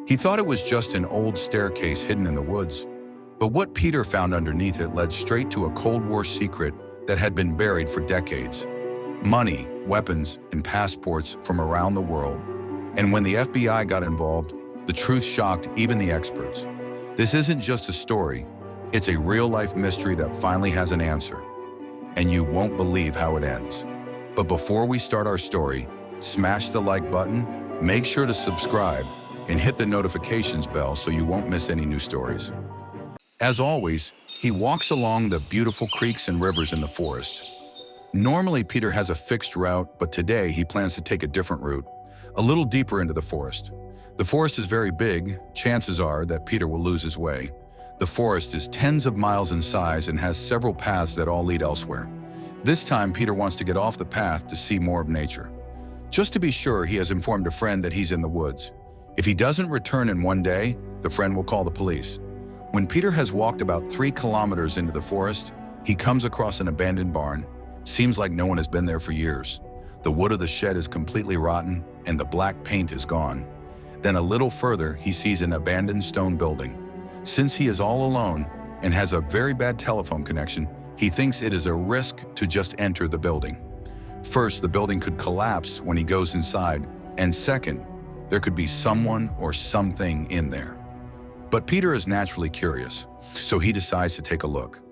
He thought it was just an old staircase hidden in the woods, but what Peter found underneath it led straight to a Cold War secret that had been buried for decades. Money, weapons, and passports from around the world. And when the FBI got involved, the truth shocked even the experts. This isn't just a story, it's a real-life mystery that finally has an answer. And you won't believe how it ends. But before we start our story, smash the like button, make sure to subscribe, and hit the notifications bell so you won't miss any new stories. As always, he walks along the beautiful creeks and rivers in the forest. Normally, Peter has a fixed route, but today he plans to take a different route, a little deeper into the forest. The forest is very big. Chances are that Peter will lose his way. The forest is tens of miles in size and has several paths that all lead elsewhere. This time, Peter wants to get off the path to see more of nature. Just to be sure, he has informed a friend that he's in the woods. If he doesn't return in one day, the friend will call the police. When Peter has walked about 3 kilometers into the forest, he comes across an abandoned barn. Seems like no one has been there for years. The wood of the shed is completely rotten and the black paint is gone. Then a little further, he sees an abandoned stone building. Since he is all alone and has a very bad telephone connection, he thinks it is a risk to just enter the building. First, the building could collapse when he goes inside, and second, there could be someone or something in there. But Peter is naturally curious, so he decides to take a look.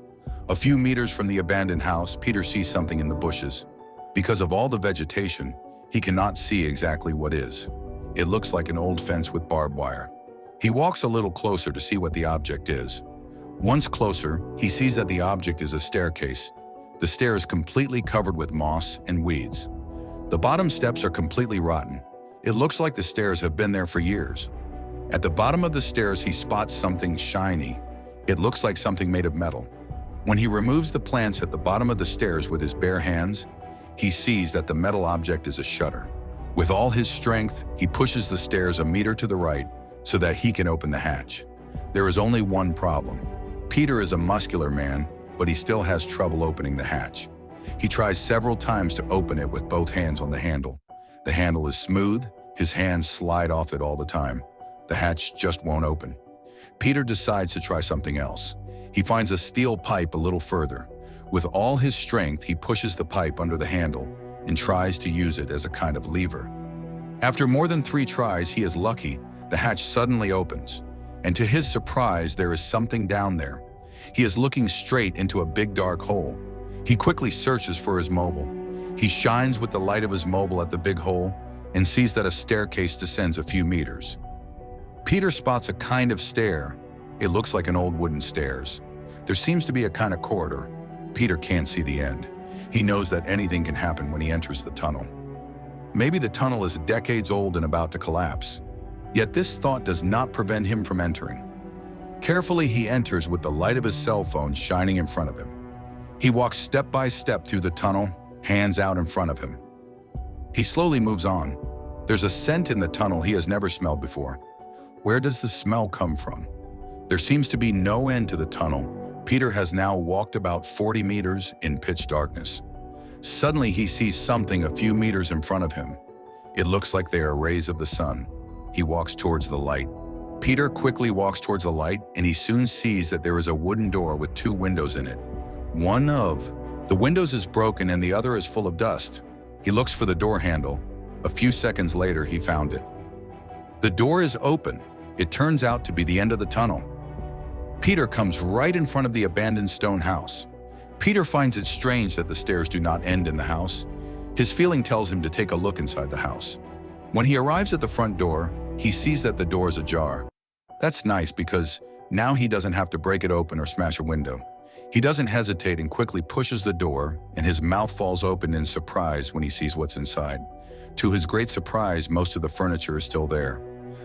A few meters from the abandoned house, Peter sees something in the bushes. Because of all the vegetation, he cannot see exactly what is. It looks like an old fence with barbed wire. He walks a little closer to see what the object is. Once closer, he sees that the object is a staircase. The stair is completely covered with moss and weeds. The bottom steps are completely rotten. It looks like the stairs have been there for years. At the bottom of the stairs, he spots something shiny. It looks like something made of metal. When he removes the plants at the bottom of the stairs with his bare hands, he sees that the metal object is a shutter. With all his strength, he pushes the stairs a meter to the right so that he can open the hatch. There is only one problem. Peter is a muscular man, but he still has trouble opening the hatch. He tries several times to open it with both hands on the handle. The handle is smooth, his hands slide off it all the time. The hatch just won't open. Peter decides to try something else. He finds a steel pipe a little further. With all his strength, he pushes the pipe under the handle and tries to use it as a kind of lever. After more than 3 tries, he is lucky. The hatch suddenly opens, and to his surprise, there is something down there. He is looking straight into a big dark hole. He quickly searches for his mobile. He shines with the light of his mobile at the big hole and sees that a staircase descends a few meters. Peter spots a kind of stair. It looks like an old wooden stairs. There seems to be a kind of corridor. Peter can't see the end. He knows that anything can happen when he enters the tunnel. Maybe the tunnel is decades old and about to collapse. Yet this thought does not prevent him from entering. Carefully, he enters with the light of his cell phone shining in front of him. He walks step by step through the tunnel, hands out in front of him. He slowly moves on. There's a scent in the tunnel he has never smelled before. Where does the smell come from? There seems to be no end to the tunnel. Peter has now walked about 40 meters in pitch darkness. Suddenly, he sees something a few meters in front of him. It looks like they are rays of the sun. He walks towards the light. Peter quickly walks towards the light, and he soon sees that there is a wooden door with 2 windows in it. One of the windows is broken and the other is full of dust. He looks for the door handle. A few seconds later, he found it. The door is open. It turns out to be the end of the tunnel. Peter comes right in front of the abandoned stone house. Peter finds it strange that the stairs do not end in the house. His feeling tells him to take a look inside the house. When he arrives at the front door, he sees that the door is ajar. That's nice because now he doesn't have to break it open or smash a window. He doesn't hesitate and quickly pushes the door, and his mouth falls open in surprise when he sees what's inside. To his great surprise, most of the furniture is still there.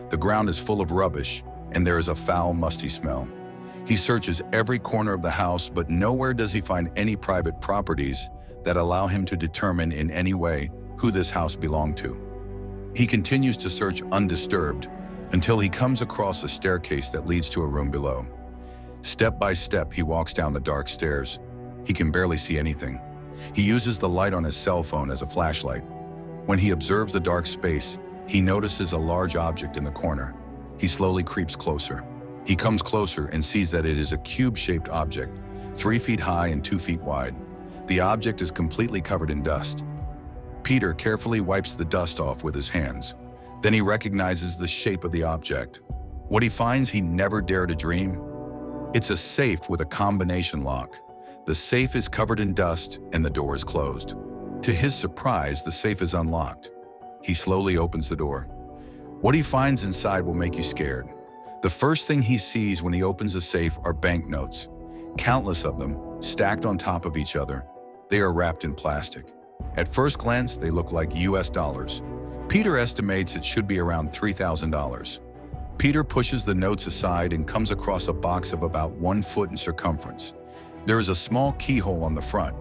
The ground is full of rubbish, and there is a foul, musty smell. He searches every corner of the house, but nowhere does he find any private properties that allow him to determine in any way who this house belonged to. He continues to search undisturbed until he comes across a staircase that leads to a room below. Step by step, he walks down the dark stairs. He can barely see anything. He uses the light on his cell phone as a flashlight. When he observes the dark space, he notices a large object in the corner. He slowly creeps closer. He comes closer and sees that it is a cube-shaped object, 3 feet high and 2 feet wide. The object is completely covered in dust. Peter carefully wipes the dust off with his hands. Then he recognizes the shape of the object. What he finds he never dared to dream? It's a safe with a combination lock. The safe is covered in dust and the door is closed. To his surprise, the safe is unlocked. He slowly opens the door. What he finds inside will make you scared. The first thing he sees when he opens the safe are banknotes. Countless of them, stacked on top of each other. They are wrapped in plastic. At first glance, they look like US dollars. Peter estimates it should be around $3,000. Peter pushes the notes aside and comes across a box of about 1 foot in circumference. There is a small keyhole on the front.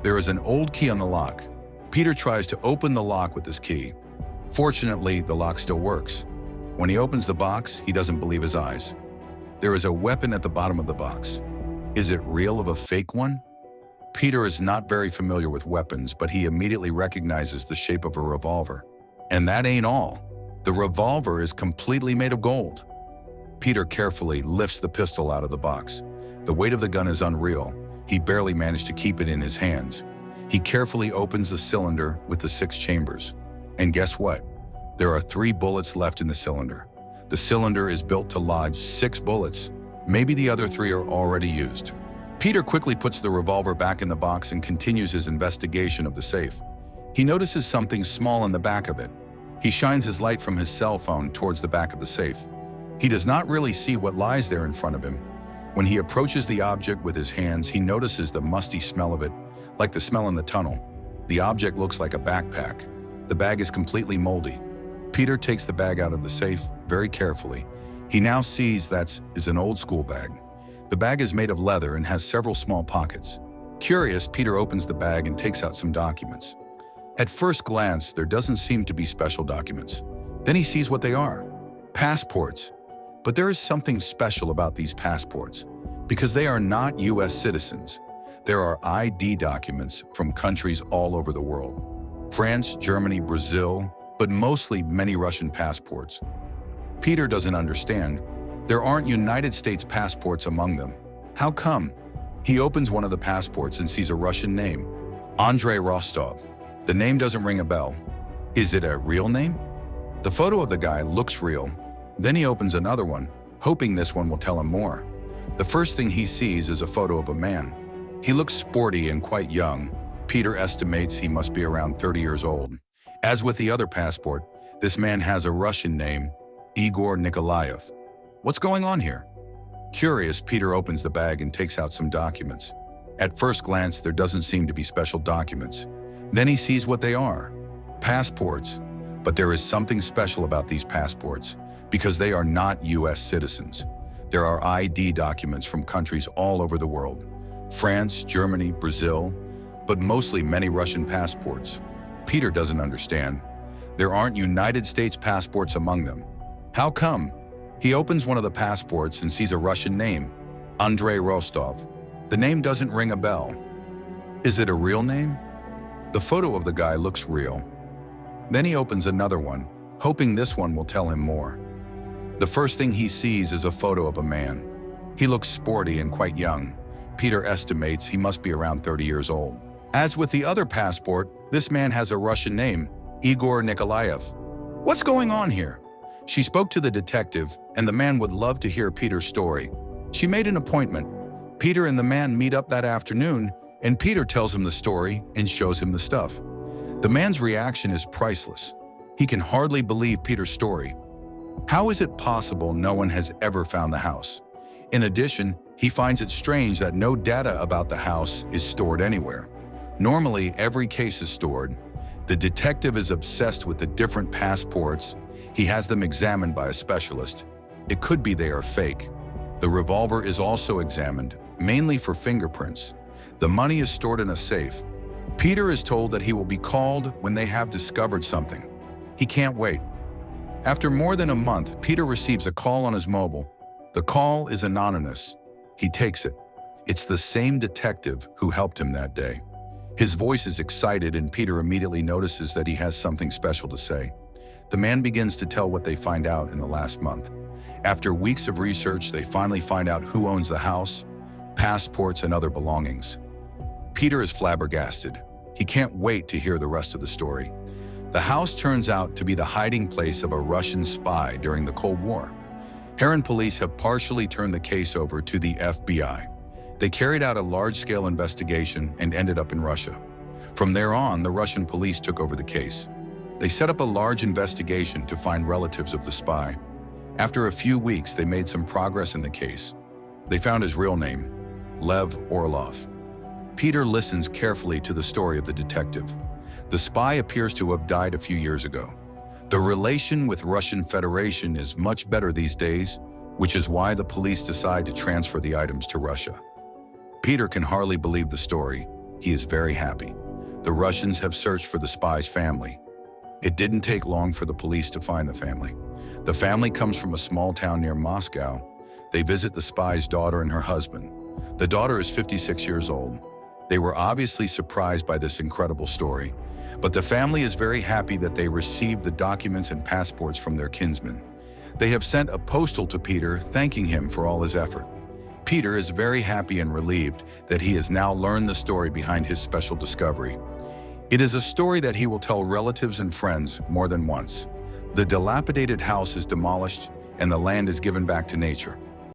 There is an old key on the lock. Peter tries to open the lock with this key. Fortunately, the lock still works. When he opens the box, he doesn't believe his eyes. There is a weapon at the bottom of the box. Is it real or a fake one? Peter is not very familiar with weapons, but he immediately recognizes the shape of a revolver. And that ain't all. The revolver is completely made of gold. Peter carefully lifts the pistol out of the box. The weight of the gun is unreal. He barely managed to keep it in his hands. He carefully opens the cylinder with the 6 chambers. And guess what? There are 3 bullets left in the cylinder. The cylinder is built to lodge 6 bullets. Maybe the other 3 are already used. Peter quickly puts the revolver back in the box and continues his investigation of the safe. He notices something small in the back of it. He shines his light from his cell phone towards the back of the safe. He does not really see what lies there in front of him. When he approaches the object with his hands, he notices the musty smell of it, like the smell in the tunnel. The object looks like a backpack. The bag is completely moldy. Peter takes the bag out of the safe very carefully. He now sees that is an old school bag. The bag is made of leather and has several small pockets. Curious, Peter opens the bag and takes out some documents. At first glance, there doesn't seem to be special documents. Then he sees what they are. Passports. But there is something special about these passports, because they are not US citizens. There are ID documents from countries all over the world. France, Germany, Brazil, but mostly many Russian passports. Peter doesn't understand. There aren't United States passports among them. How come? He opens one of the passports and sees a Russian name, Andrei Rostov. The name doesn't ring a bell. Is it a real name? The photo of the guy looks real. Then he opens another one, hoping this one will tell him more. The first thing he sees is a photo of a man. He looks sporty and quite young. Peter estimates he must be around 30 years old. As with the other passport, this man has a Russian name, Igor Nikolaev. What's going on here? Curious, Peter opens the bag and takes out some documents. At first glance, there doesn't seem to be special documents. Then he sees what they are. Passports. But there is something special about these passports, because they are not US citizens. There are ID documents from countries all over the world. France, Germany, Brazil, but mostly many Russian passports. Peter doesn't understand. There aren't United States passports among them. How come? He opens one of the passports and sees a Russian name, Andrei Rostov. The name doesn't ring a bell. Is it a real name? The photo of the guy looks real. Then he opens another one, hoping this one will tell him more. The first thing he sees is a photo of a man. He looks sporty and quite young. Peter estimates he must be around 30 years old. As with the other passport, this man has a Russian name, Igor Nikolaev. What's going on here? She spoke to the detective, and the man would love to hear Peter's story. She made an appointment. Peter and the man meet up that afternoon, and Peter tells him the story and shows him the stuff. The man's reaction is priceless. He can hardly believe Peter's story. How is it possible no one has ever found the house? In addition, he finds it strange that no data about the house is stored anywhere. Normally, every case is stored. The detective is obsessed with the different passports. He has them examined by a specialist. It could be they are fake. The revolver is also examined, mainly for fingerprints. The money is stored in a safe. Peter is told that he will be called when they have discovered something. He can't wait. After more than a month, Peter receives a call on his mobile. The call is anonymous. He takes it. It's the same detective who helped him that day. His voice is excited, and Peter immediately notices that he has something special to say. The man begins to tell what they find out in the last month. After weeks of research, they finally find out who owns the house, passports, and other belongings. Peter is flabbergasted. He can't wait to hear the rest of the story. The house turns out to be the hiding place of a Russian spy during the Cold War. Heron police have partially turned the case over to the FBI. They carried out a large-scale investigation and ended up in Russia. From there on, the Russian police took over the case. They set up a large investigation to find relatives of the spy. After a few weeks, they made some progress in the case. They found his real name, Lev Orlov. Peter listens carefully to the story of the detective. The spy appears to have died a few years ago. The relation with Russian Federation is much better these days, which is why the police decide to transfer the items to Russia. Peter can hardly believe the story. He is very happy. The Russians have searched for the spy's family. It didn't take long for the police to find the family. The family comes from a small town near Moscow. They visit the spy's daughter and her husband. The daughter is 56 years old. They were obviously surprised by this incredible story, but the family is very happy that they received the documents and passports from their kinsman. They have sent a postal to Peter thanking him for all his effort. Peter is very happy and relieved that he has now learned the story behind his special discovery. It is a story that he will tell relatives and friends more than once. The dilapidated house is demolished and the land is given back to nature.